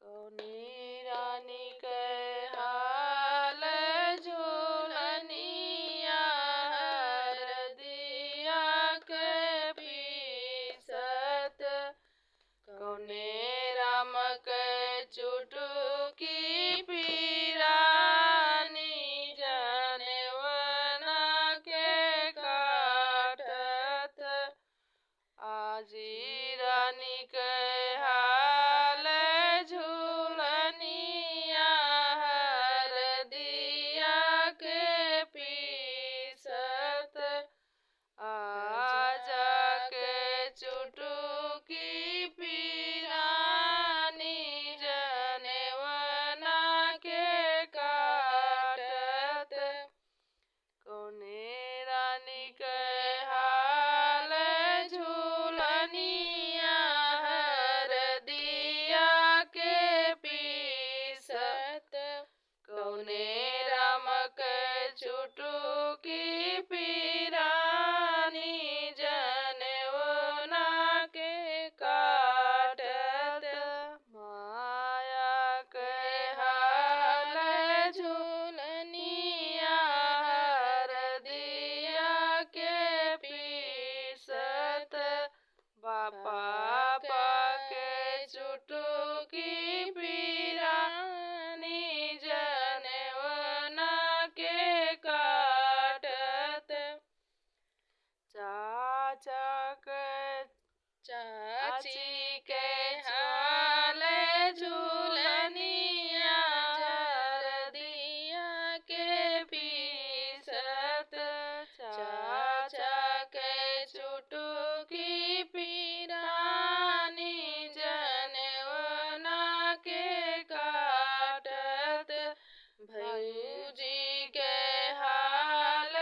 कौनी रानी के हाल झूलनिया हरदिया के पीसत, कौने राम के चुटकी पीरानी जनवना के काटत। आजी रानी के हाल झूलनिया हरदिया के पीसत, आजा के चुटकी पीरानी जनवना के काटत। कौने रानी के हाल झूलनिया हरदिया के पीसत, कौने राम के चुटकी पीरानी जनवना के काटत। माया के हाल झूलनिया हरदिया के पीसत, बापा के चुटकी पीरानी जनवना के काटत। चाचा के चाची के हाल झूलनिया हरदिया के पीसत, चाचा के चुटकी पीरानी जनवना के काटत। भौजी के हाल